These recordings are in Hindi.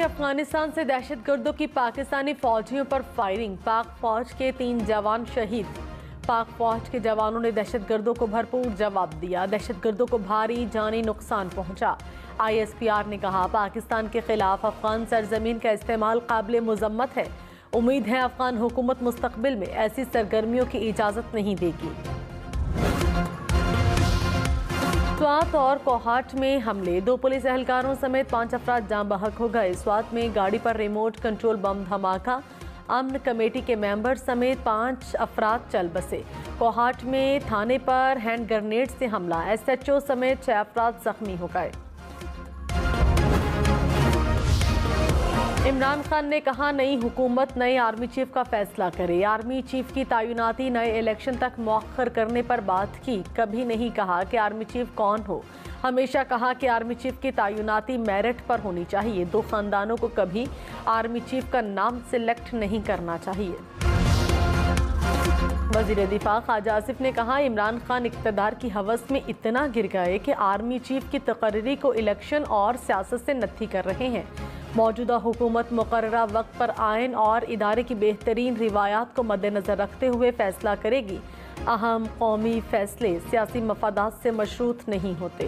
अफगानिस्तान से दहशतगर्दों की पाकिस्तानी फौजियों पर फायरिंग, पाक फौज के 3 जवान शहीद। पाक फौज के जवानों ने दहशतगर्दों को भरपूर जवाब दिया। दहशतगर्दों को भारी जानी नुकसान पहुंचा। ISPR ने कहा, पाकिस्तान के खिलाफ अफगान सरजमीन का इस्तेमाल काबिल मुजम्मत है। उम्मीद है अफगान हुकूमत मुस्तकबिल में ऐसी सरगर्मियों की इजाज़त नहीं देगी। स्वात और कोहाट में हमले, 2 पुलिस एहलकारों समेत 5 अफराद जाँ बहक हो गए। स्वात में गाड़ी पर रिमोट कंट्रोल बम धमाका, अमन कमेटी के मेंबर समेत 5 अफराद चल बसे। कोहाट में थाने पर हैंड ग्रेनेड से हमला, SHO समेत 6 अफराद जख्मी हो गए। इमरान खान ने कहा, नई हुकूमत नए आर्मी चीफ का फैसला करे। आर्मी चीफ की तैनाती नए इलेक्शन तक मौखर करने पर बात की। कभी नहीं कहा कि आर्मी चीफ कौन हो, हमेशा कहा कि आर्मी चीफ की तैनाती मेरिट पर होनी चाहिए। 2 खानदानों को कभी आर्मी चीफ का नाम सिलेक्ट नहीं करना चाहिए। वज़ीर दिफा ख्वाजा आसिफ ने कहा, इमरान खान इक़्तिदार की हवस में इतना गिर गए कि आर्मी चीफ की तकर्री को इलेक्शन और सियासत से नत्थी कर रहे हैं। मौजूदा हुकूमत मुकर्ररा वक्त पर आइन और इदारे की बेहतरीन रिवायात को मद्देनज़र रखते हुए फैसला करेगी। अहम कौमी फैसले सियासी मफादात से मशरूत नहीं होते।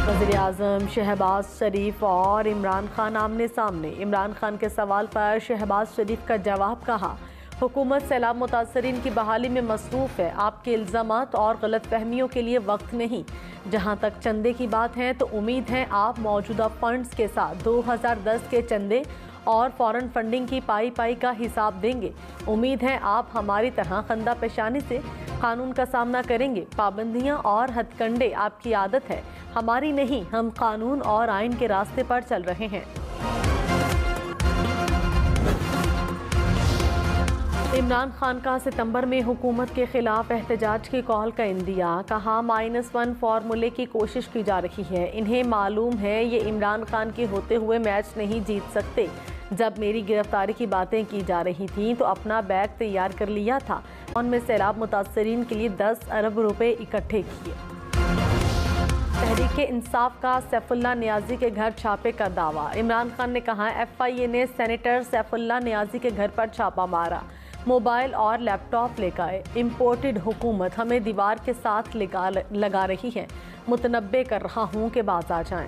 वज़ीर आज़म शहबाज शरीफ और इमरान खान आमने सामने। इमरान खान के सवाल पर शहबाज शरीफ का जवाब, कहा, हुकूमत सैलाब मुतासरीन की बहाली में मसरूफ़ है। आपके इल्ज़ामात और गलत फहमियों के लिए वक्त नहीं। जहाँ तक चंदे की बात है तो उम्मीद है आप मौजूदा फंड्स के साथ 2010 के चंदे और फॉरेन फंडिंग की पाई का हिसाब देंगे। उम्मीद है आप हमारी तरह खंदा पेशानी से कानून का सामना करेंगे। पाबंदियाँ और हथकंडे आपकी आदत है, हमारी नहीं। हम कानून और आइन के रास्ते पर चल रहे हैं। इमरान खान का सितंबर में हुकूमत के खिलाफ एहतजाज की कॉल का इंदिया, कहा, -1 फार्मूले की कोशिश की जा रही है। इन्हें मालूम है ये इमरान खान के होते हुए मैच नहीं जीत सकते। जब मेरी गिरफ्तारी की बातें की जा रही थी तो अपना बैग तैयार कर लिया था। उनमें सैलाब मुतासरीन के लिए 10 अरब रुपए इकट्ठे किए। तहरीक इंसाफ का सैफुल्ला नियाजी के घर छापे का दावा। इमरान खान ने कहा, FIA ने सेनेटर सैफुल्ला नियाजी के घर पर छापा मारा, मोबाइल और लैपटॉप ले गए। इम्पोर्टेड हुकूमत हमें दीवार के साथ लगा रही है। मुतनब्बे कर रहा हूँ कि बाज आ जाएं।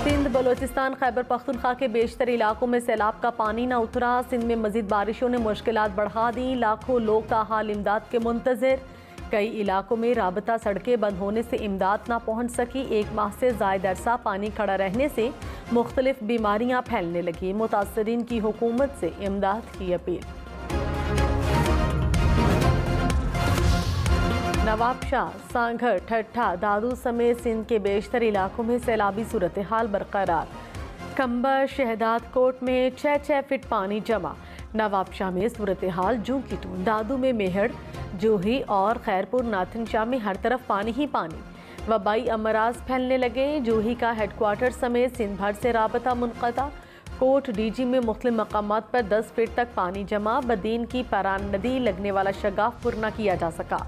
सिंध बलोचिस्तान खैबर पख्तूनख्वा के बेशतर इलाकों में सैलाब का पानी न उतरा। सिंध में मजीद बारिशों ने मुश्किलात बढ़ा दी। लाखों लोग ताहाल इमदाद के मुंतज़िर। कई इलाकों में राबता सड़कें बंद होने से इमदाद ना पहुँच सकी। 1 माह से ज़ायद अरसा पानी खड़ा रहने से मुख्तलिफ बीमारियाँ फैलने लगी। मुतासरीन की हुकूमत से इमदाद की अपील। नवाबशाह, सांघर, ठट्ठा, दादू समेत सिंध के बेशतर इलाकों में सैलाबी सूरत हाल बरकरार। कंबर शहदाद कोट में 6 फीट पानी जमा। नवाबशाह में सूरत हाल जूं की तूं। दादू में मेहड़, जूही और खैरपुर नाथनशाह में हर तरफ पानी ही पानी। वबाई अमराज फैलने लगे। जूही का हेडक्वार्टर समेत सिंध भर से राबता मुनक़ता। कोट DG में मुख्तलिफ मकामात पर 10 फीट तक पानी जमा। बदीन की परान नदी लगने वाला शगाफ पूरा किया जा सका।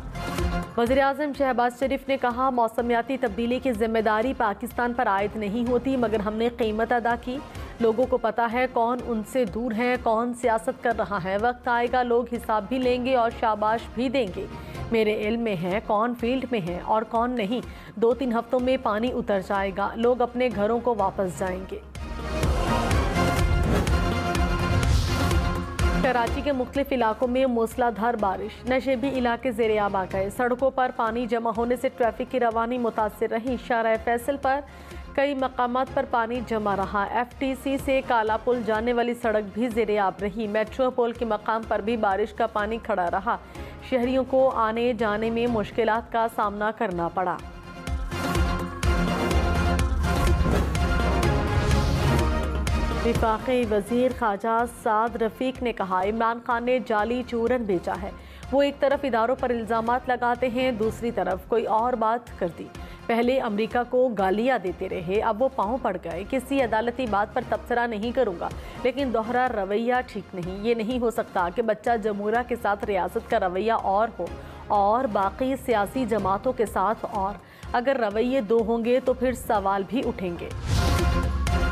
वज़ीर आज़म शहबाज शरीफ ने कहा, मौसमियाती तब्दीली की जिम्मेदारी पाकिस्तान पर आयद नहीं होती, मगर हमने कीमत अदा की। लोगों को पता है कौन उनसे दूर है, कौन सियासत कर रहा है। वक्त आएगा लोग हिसाब भी लेंगे और शाबाश भी देंगे। मेरे इल्म में है कौन फील्ड में है और कौन नहीं। 2-3 हफ्तों में पानी उतर जाएगा, लोग अपने घरों को वापस जाएंगे। कराची के मुख्तलिफ इलाकों में मूसलाधार बारिश, नशेबी इलाके ज़ेर-ए-आब आ गए। सड़कों पर पानी जमा होने से ट्रैफिक की रवानी मुतासिर रही। शाहराह फैसल पर कई मकामात पर पानी जमा रहा। FTC से काला पुल जाने वाली सड़क भी ज़ेर-ए-आब रही। मेट्रो पुल के मकाम पर भी बारिश का पानी खड़ा रहा। शहरियों को आने जाने में मुश्किलात का सामना करना पड़ा। विफाकी वज़ीर ख्वाजा साद रफ़ीक ने कहा, इमरान खान ने जाली चूरन बेचा है। वो एक तरफ इदारों पर इल्ज़ामात लगाते हैं, दूसरी तरफ कोई और बात कर दी। पहले अमेरिका को गालियां देते रहे, अब वो पाँव पड़ गए। किसी अदालती बात पर तबसरा नहीं करूंगा, लेकिन दोहरा रवैया ठीक नहीं। ये नहीं हो सकता कि बच्चा जमहूरिया के साथ रियासत का रवैया और हो और बाकी सियासी जमातों के साथ और अगर रवैये दो होंगे तो फिर सवाल भी उठेंगे।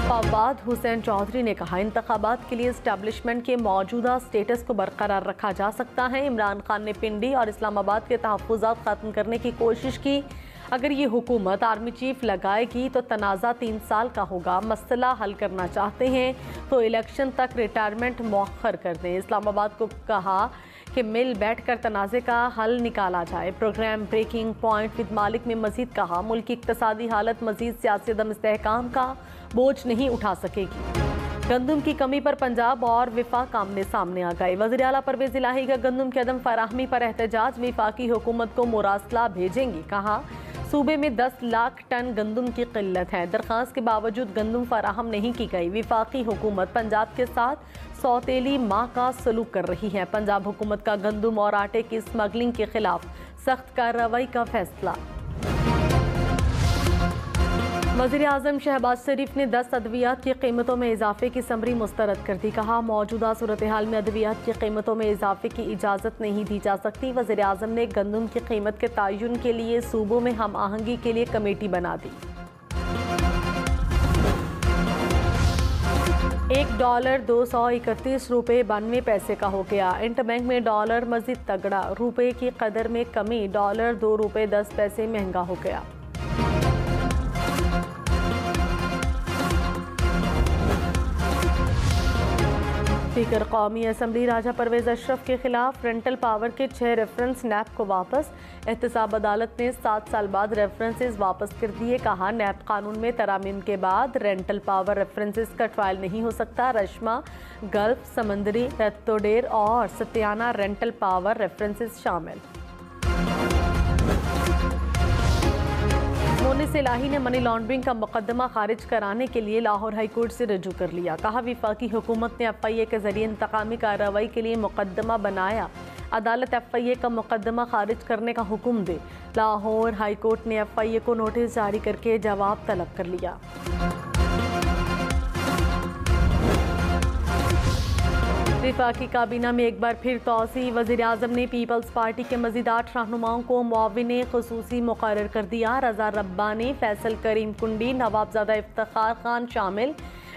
फवाद हुसैन चौधरी ने कहा, इंतखाबात के लिए इस्टेब्लिशमेंट के मौजूदा स्टेटस को बरकरार रखा जा सकता है। इमरान खान ने पिंडी और इस्लामाबाद के तहफ़्फ़ुज़ात ख़त्म करने की कोशिश की। अगर ये हुकूमत आर्मी चीफ लगाएगी तो तनाज़ा 3 साल का होगा। मसला हल करना चाहते हैं तो इलेक्शन तक रिटायरमेंट मौखर कर दें। इस्लामाबाद को कहा कि मिल बैठकर तनाज़े का हल निकाला जाए। प्रोग्राम ब्रेकिंग पॉइंट विद मालिक में मजीद कहा, मुल्क की इक्तसादी हालत मजीद सियासी अदम इस्तेहकाम का बोझ नहीं उठा सकेगी। गंदम की कमी पर पंजाब और विफाक आमने सामने आ गए। वज़ीर आला परवेज़ इलाही का गंदम की अदम फराहमी पर एहतजाज, विफाकी हुकूमत को मुरासला भेजेंगी। कहा, सूबे में 10 लाख टन गंदम की किल्लत है। दरख्वास्त के बावजूद गंदम फराहम नहीं की गई। विफाकी हुकूमत पंजाब के साथ सौतेली माह का सलूक कर रही है। पंजाब हुकूमत का गंदम और आटे की स्मगलिंग के खिलाफ सख्त कार्रवाई का फैसला। वज़ीर आज़म शहबाज शरीफ ने 10 अद्वियात की कीमतों में इजाफे की समरी मुस्तरद कर दी। कहा, मौजूदा सूरत हाल में अद्वियात की कीमतों में इजाफे की इजाज़त नहीं दी जा सकती। वज़ीर आज़म ने गंदम की कीमत के तयन के लिए सूबों में हम आहंगी के लिए कमेटी बना दी। $1 $231.92 का हो गया। इंटरबैंक में डॉलर मजीद तगड़ा, रुपए की कदर में कमी, डॉलर $2.10 महंगा हो गया। स्पीकर कौमी असम्बली राजा परवेज अशरफ के खिलाफ रेंटल पावर के 6 रेफरेंस नैब को वापस। एहतसाब अदालत ने 7 साल बाद रेफरेंसेस वापस कर दिए। कहा, नैब कानून में तरामीम के बाद रेंटल पावर रेफरेंसेस का ट्रायल नहीं हो सकता। रश्मा, गल्फ, समंदरी, रत्तोडेर और सत्याना रेंटल पावर रेफरेंसेस शामिल। मोनिस इलाही ने मनी लॉन्ड्रिंग का मुकदमा खारिज कराने के लिए लाहौर हाई कोर्ट से रजू कर लिया। कहा, विफाकी हुकूमत ने FIA के जरिए इंतकामी कार्रवाई के लिए मुकदमा बनाया। अदालत FIA का मुकदमा खारिज करने का हुक्म दे। लाहौर हाई कोर्ट ने FIA को नोटिस जारी करके जवाब तलब कर लिया। विफाकी काबीना में एक बार फिर तोसी। वज़ीर आज़म ने पीपल्स पार्टी के मज़ीद 8 रहनुमाओं को मुआविन ख़ुसूसी मुक़र्रर कर दिया। रज़ा रब्बानी, फैसल करीम कुंडी, नवाबज़ादा इफ्तिखार खान शामिल।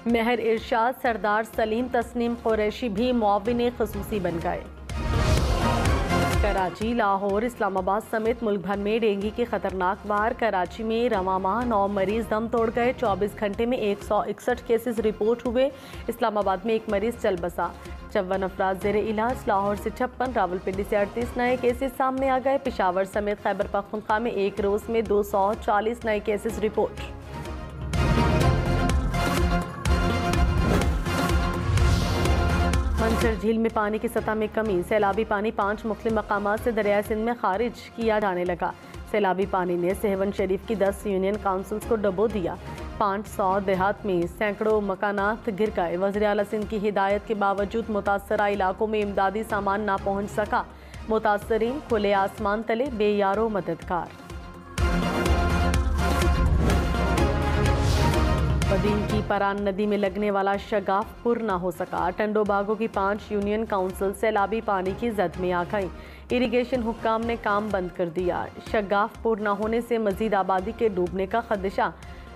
महर इरशाद, सरदार सलीम, तस्नीम कुरैशी भी मुआविन ख़ुसूसी बन गए। कराची, लाहौर, इस्लामाबाद समेत मुल्क भर में डेंगू के खतरनाक वार। कराची में रवां माह 9 मरीज दम तोड़ गए। 24 घंटे में 161 केसेस रिपोर्ट हुए। इस्लामाबाद में 1 मरीज चल बसा। 54 अफराद ज़ेरे इलाज। लाहौर से 56, रावलपिंडी से 38 नए केसेस सामने आ गए। पेशावर समेत खैबर पख्तूनख्वा में एक रोज़ में 240 नए केसेस रिपोर्ट। मंसर झील में पानी की सतह में कमी। सैलाबी पानी 5 मुख्तलिफ मकामात से दरिया सिंध में खारिज किया जाने लगा। सैलाबी पानी ने सेहवन शरीफ की 10 यूनियन काउंसिल्स को डुबो दिया। 500 देहात में सैकड़ों मकानात गिर गए। वज़ीर आला सिंध की हिदायत के बावजूद मुतासरा इलाकों में इमदादी सामान ना पहुँच सका। मुतासरीन खुले आसमान तले बेयारो मददगार। बदीन की परान नदी में लगने वाला शगाफ पुर ना हो सका। टंडो बागों की 5 यूनियन काउंसिल सैलाबी पानी की जद में आ गई। इरिगेशन हुक्काम ने काम बंद कर दिया। शगाफ पुर ना होने से मजीद आबादी के डूबने का खदशा।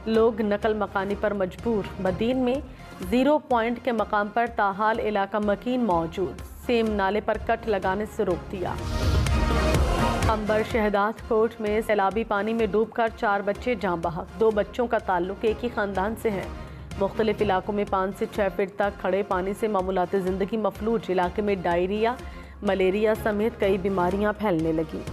लोग नकल मकानी पर मजबूर। बदीन में 0 पॉइंट के मकाम पर ताहाल इलाका मकीन मौजूद। सेम नाले पर कट लगाने से रोक दिया। अंबर शहदाद कोट में सैलाबी पानी में डूबकर 4 बच्चे जाँ बहक। 2 बच्चों का ताल्लुक एक ही खानदान से है। मुख्तलिफ इलाकों में 5 से 6 फीट तक खड़े पानी से मामूलात ज़िंदगी मफलूज। इलाके में डायरिया, मलेरिया समेत कई बीमारियां फैलने लगी।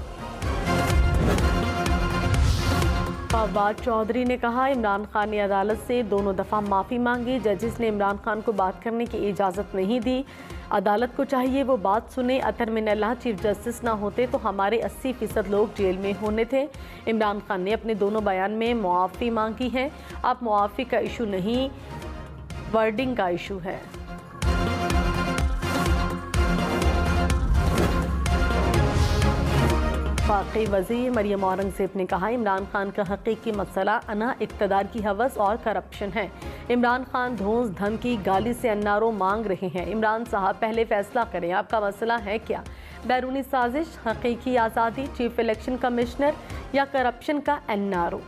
फवाद चौधरी ने कहा, इमरान खान ने अदालत से दोनों दफ़ा माफ़ी मांगी। जजिस ने इमरान खान को बात करने की इजाज़त नहीं दी। अदालत को चाहिए वो बात सुने। अतर मिनल्लाह चीफ जस्टिस ना होते तो हमारे 80% लोग जेल में होने थे। इमरान खान ने अपने दोनों बयान में मुआफ़ी मांगी है। अब मुआफ़ी का इशू नहीं, वर्डिंग का इशू है। वफाकी वज़ीर मरियम औरंगज़ेब ने कहा, इमरान खान का हकीकी मसला अना इक़्तिदार की हवस और करप्शन है। इमरान खान धौंस धमकी गाली से अन्नारों मांग रहे हैं। इमरान साहब पहले फैसला करें, आपका मसला है क्या? बैरूनी साजिश, हकीकी आज़ादी, चीफ इलेक्शन कमिश्नर या करप्शन का एनआरओ।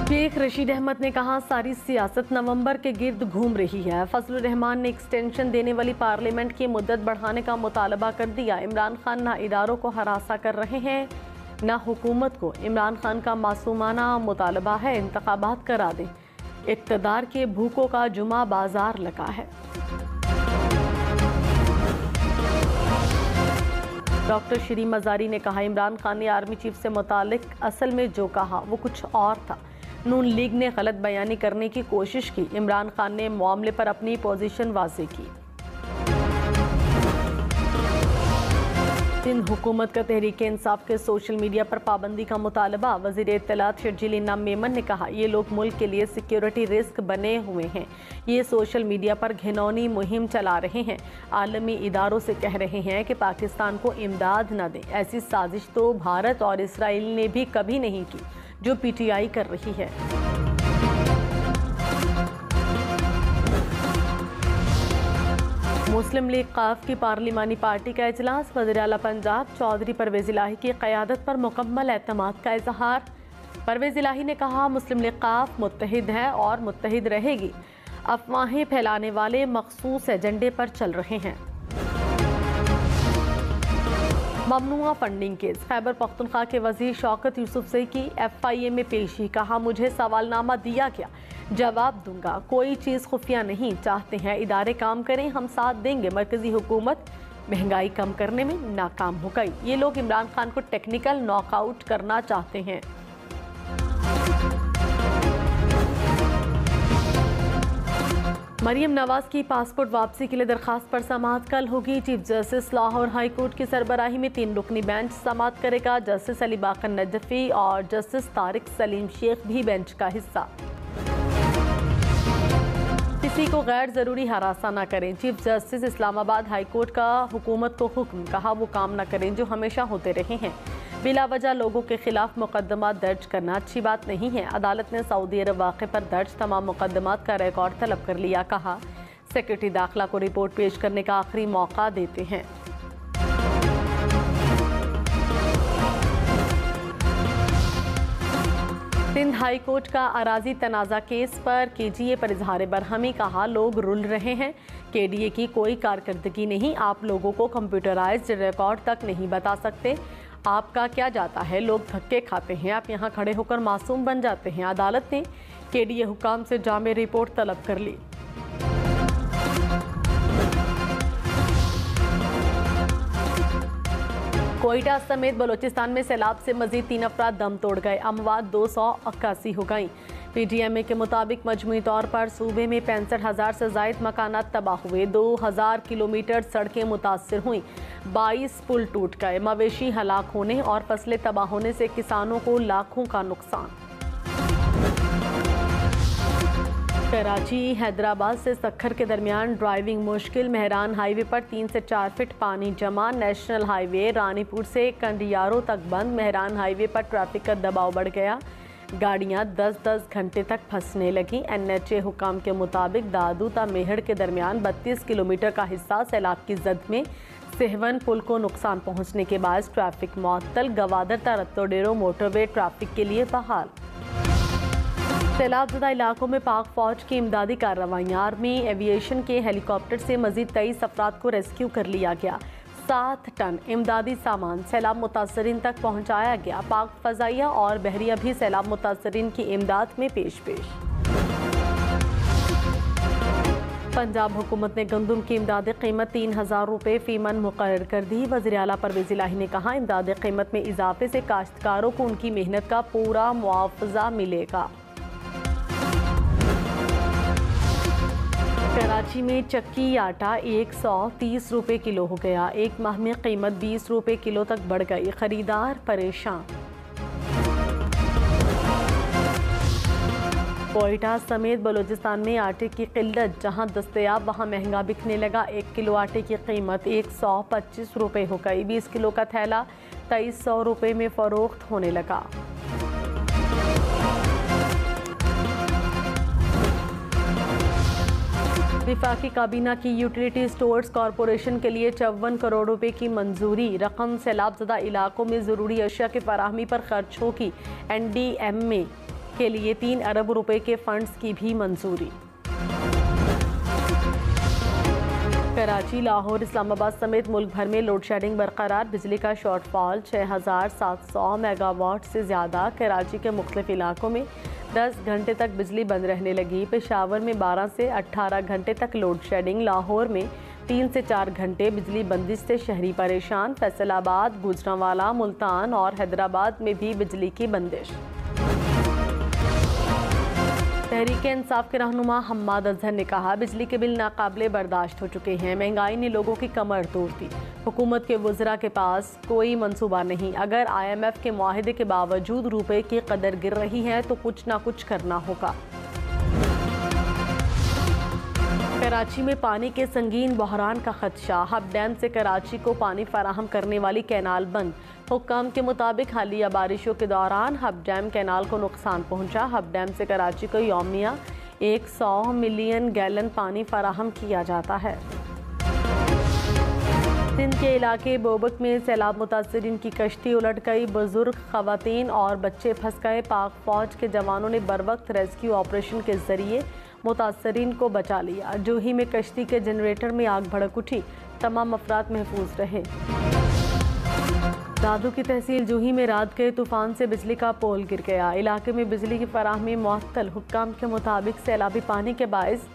शेख रशीद अहमद ने कहा, सारी सियासत नवंबर के गिर्द घूम रही है। फजलुर रहमान ने एक्सटेंशन देने वाली पार्लियामेंट की मुद्दत बढ़ाने का मुतालबा कर दिया। इमरान खान ना इदारों को हरासा कर रहे हैं ना हुकूमत को। इमरान खान का मासूमाना मुतालबा है, इंतखाबात करा दें। इक़्तिदार के भूखों का जुमा बाजार लगा है। डॉक्टर श्री मजारी ने कहा, इमरान खान ने आर्मी चीफ से मुतालिक असल में जो कहा वो कुछ और था। नून लीग ने गलत बयानी करने की कोशिश की। इमरान खान ने मामले पर अपनी पोजीशन वाज़ेह की। सिंध हुकूमत का तहरीक इंसाफ के सोशल मीडिया पर पाबंदी का मुतालबा। वज़ीर इत्तलात शर्जील इनाम मेमन ने कहा, ये लोग मुल्क के लिए सिक्योरिटी रिस्क बने हुए हैं। ये सोशल मीडिया पर घिनौनी मुहिम चला रहे हैं। आलमी इदारों से कह रहे हैं कि पाकिस्तान को इमदाद न दें। ऐसी साजिश तो भारत और इसराइल ने भी कभी नहीं की जो PTI कर रही है। मुस्लिम लीग काफ की पार्लिमानी पार्टी का इजलास। वज़ीर आला पंजाब चौधरी परवेज़ इलाही की क़यादत पर मुकम्मल एतमाद का इजहार। परवेज़ इलाही ने कहा, मुस्लिम लीग काफ मुत्तहिद है और मुत्तहिद रहेगी। अफवाहें फैलाने वाले मखसूस एजेंडे पर चल रहे हैं। ममनुआ फंडिंग केस। खैबर पख्तूनख्वा के वज़ीर शौकत यूसुफज़ई की FIA में पेशी। कहा, मुझे सवालनामा दिया गया, जवाब दूंगा। कोई चीज़ खुफिया नहीं। चाहते हैं इदारे काम करें, हम साथ देंगे। मरकजी हुकूमत महंगाई कम करने में नाकाम हो गई। ये लोग इमरान खान को टेक्निकल नॉकआउट करना चाहते हैं। मरियम नवाज की पासपोर्ट वापसी के लिए दरखास्त पर समाअत कल होगी। Chief justice Lahore high court की सरबराही में 3 रुकनी बेंच समाअत करेगा। जस्टिस अली बाकर नजफी और जस्टिस तारिक सलीम शेख भी बेंच का हिस्सा। किसी को गैर ज़रूरी हरासा न करें। Chief justice Islamabad high court का हुकूमत को हुक्म। कहा, वो काम न करें जो हमेशा होते रहे हैं। बिला वजह लोगों के खिलाफ मुकदमा दर्ज करना अच्छी बात नहीं है। अदालत ने सऊदी अरब वाक़े पर दर्ज तमाम मुकदमात का रिकॉर्ड तलब कर लिया। कहा, सेक्रेटरी दाखिला को रिपोर्ट पेश करने का आखिरी मौका देते हैं। सिंध हाई कोर्ट का अराजी तनाज़ा केस पर KGA पर इजहार बरहमी। कहा, लोग रुल रहे हैं। KDA की कोई कारकर्दगी नहीं। आप लोगों को कंप्यूटराइज्ड रिकॉर्ड तक नहीं बता सकते। आपका क्या जाता है, लोग धक्के खाते हैं। आप यहाँ खड़े होकर मासूम बन जाते हैं। अदालत ने KDA हुकाम से जामे रिपोर्ट तलब कर ली। कोयटा समेत बलोचिस्तान में सैलाब से मजीद 3 अफराद दम तोड़ गए। अमवात 281 हो गई। PTMA के मुताबिक मजमूई तौर पर सूबे में 65,000 से जायद मकानात तबाह हुए। 2000 किलोमीटर सड़कें मुतासर हुई। 22 पुल टूट गए। मवेशी हलाक होने और फसलें तबाह होने से किसानों को लाखों का नुकसान। कराची हैदराबाद से सक्खर के दरमियान ड्राइविंग मुश्किल। मेहरान हाईवे पर 3 से 4 फीट पानी जमा। नेशनल हाईवे रानीपुर से कंडियारों तक बंद। मेहरान हाईवे पर ट्रैफिक का दबाव बढ़ गया। गाड़ियां 10-10 घंटे तक फंसने लगी। NHA हुकाम के मुताबिक दादू ता मेहड़ के दरमियान 32 किलोमीटर का हिस्सा सैलाब की जद में सेहवन पुल को नुकसान पहुंचने के बाद ट्रैफिक मुअत्तल। गवादर ता रत्तोडेरो मोटरवे ट्रैफिक के लिए बहाल। सैलाबज़दा इलाकों में पाक फौज की इमदादी कार्रवाइयाँ। आर्मी एविएशन के हेलीकॉप्टर से मजीद 23 अफराद को रेस्क्यू कर लिया गया। 7 टन इमदादी सामान सैलाब मुतासरीन तक पहुँचाया गया। पाक फ़ज़ाइया और बहरिया भी सैलाब मुतासरीन की इमदाद में पेश। पंजाब हुकूमत ने गंदम की इमदादी कीमत 3000 रुपये फ़ी मन मुकर्रर कर दी। वज़ीर आला परवेज़ इलाही ने कहा, इमदादी कीमत में इजाफे से काश्तकारों को उनकी मेहनत का पूरा मुआवजा मिलेगा। कराची में चक्की आटा 130 रुपये किलो हो गया। एक माह में कीमत 20 रुपये किलो तक बढ़ गई। खरीदार परेशान। कोयटा समेत बलूचिस्तान में आटे की किल्लत। जहां दस्तयाब वहां महंगा बिकने लगा। 1 किलो आटे की कीमत 125 रुपये हो गई। 20 किलो का थैला 2300 रुपये में फरोख्त होने लगा। वफाकी काबीना की यूटिलिटी स्टोर्स कॉरपोरेशन के लिए 54 करोड़ रुपए की मंजूरी। रकम सैलाबज़दा इलाकों में ज़रूरी अशिया की फराहमी पर खर्च होगी। NDMA के लिए 3 अरब रुपए के फंड्स की भी मंजूरी। कराची, लाहौर, इस्लामाबाद समेत मुल्क भर में लोड शेडिंग बरकरार। बिजली का शॉर्टफॉल 6700 मेगावाट से ज़्यादा। कराची के मुख्तलिफ इलाकों में 10 घंटे तक बिजली बंद रहने लगी। पेशावर में 12 से 18 घंटे तक लोड शेडिंग। लाहौर में 3 से 4 घंटे बिजली बंदिश से शहरी परेशान। फैसलाबाद, गुजरांवाला, मुल्तान और हैदराबाद में भी बिजली की बंदिश। तहरीक-ए-इंसाफ के रहनुमा हम्माद अजहर ने कहा, बिजली के बिल नाकाबिले बर्दाश्त हो चुके हैं। महंगाई ने लोगों की कमर तोड़ दी। हुकूमत के वज़रा के पास कोई मंसूबा नहीं। अगर IMF के मुआहदे के बावजूद रुपए की कदर गिर रही है तो कुछ ना कुछ करना होगा। कराची में पानी के संगीन बहरान का खदशा। हब डैम से कराची को पानी फराहम करने वाली कैनाल बंद। हुक्काम के मुताबिक हालिया बारिशों के दौरान हब डैम कैनाल को नुकसान पहुंचा। हब डैम से कराची को यौमिया 100 मिलियन गैलन पानी फराहम किया जाता है। सिंध के इलाके बोबक में सैलाब मुतासरीन की कश्ती उलट गई। बुजुर्ग, खवातीन और बच्चे फंस गए। पाक फौज के जवानों ने बरवक्त रेस्क्यू ऑपरेशन के जरिए मुतासरीन को बचा लिया। जूही में कश्ती के जनरेटर में आग भड़क उठी। तमाम अफराद महफूज रहे। दादू की तहसील जूही में रात के तूफान से बिजली का पोल गिर गया। इलाके में बिजली की फराहमी मुअत्तल। हुक्काम के मुताबिक सैलाबी पानी के बायस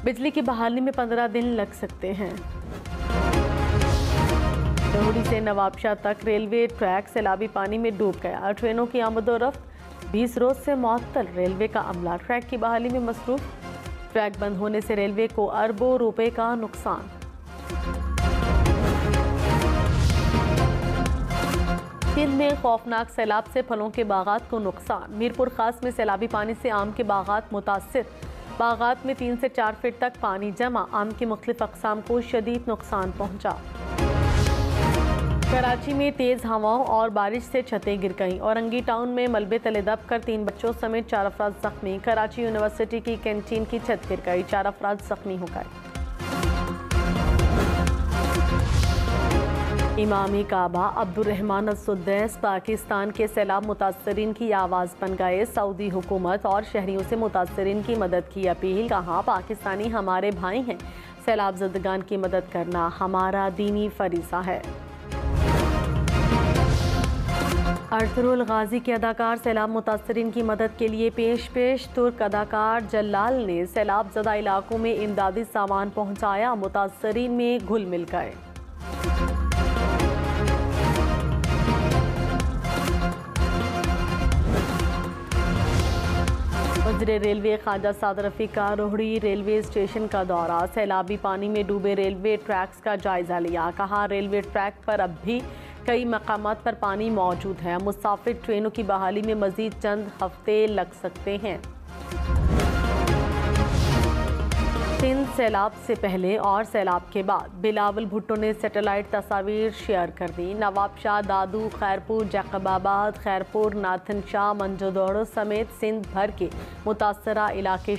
बिजली की बहाली में 15 दिन लग सकते हैं। लोहड़ी से नवाबशाह तक रेलवे ट्रैक सैलाबी पानी में डूब गया। ट्रेनों की आमदोरफ्त 20 रोज से मुअत्तल। रेलवे का अमला ट्रैक की बहाली में मसरूफ। ट्रैक बंद होने से रेलवे को अरबों रुपए का नुकसान। सिंध में खौफनाक सैलाब से फलों के बागात को नुकसान। मीरपुर खास में सैलाबी पानी से आम के बागात मुतासिर। बागात में 3 से 4 फीट तक पानी जमा। आम की मुख्तलिफ अक़साम को शदीद नुकसान पहुंचा। कराची में तेज़ हवाओं और बारिश से छतें गिर गईं। औरंगी टाउन में मलबे तले दब कर 3 बच्चों समेत 4 अफराद जख्मी। कराची यूनिवर्सिटी की कैंटीन की छत गिर गई। 4 अफराद जख्मी हो गए। इमामी काबा अब्दुर्रहमान अस-सुद्दैस पाकिस्तान के सैलाब मुतासरीन की आवाज़ बन गए। सऊदी हुकूमत और शहरियों से मुतासरीन की मदद की अपील। कहा, पाकिस्तानी हमारे भाई हैं। सैलाब ज़दगान की मदद करना हमारा दीनी फरीज़ा है। अरतुरुल गाजी के अदाकार सैलाब मुतासरीन की मदद के लिए पेश। तुर्क अदाकार जलाल ने सैलाब ज़दा इलाकों में इमदादी सामान पहुंचाया। मुतासरीन में घुल मिल गए। वज़ीर रेलवे ख्वाजा साद रफ़ीक का रोहड़ी रेलवे स्टेशन का दौरा। सैलाबी पानी में डूबे रेलवे ट्रैक्स का जायजा लिया। कहा, रेलवे ट्रैक पर अब भी कई मकामात पर पानी मौजूद है। मुसाफिर ट्रेनों की बहाली में मजीद चंद हफ्ते लग सकते हैं। सिंध सैलाब से पहले और सैलाब के बाद। बिलावल भुट्टो ने सैटेलाइट तस्वीर शेयर कर दी। नवाबशाह, दादू, खैरपुर, जैकबाबाद, खैरपुर, नाथन शाह, मंजोदड़ो समेत सिंध भर के मुतासरा इलाके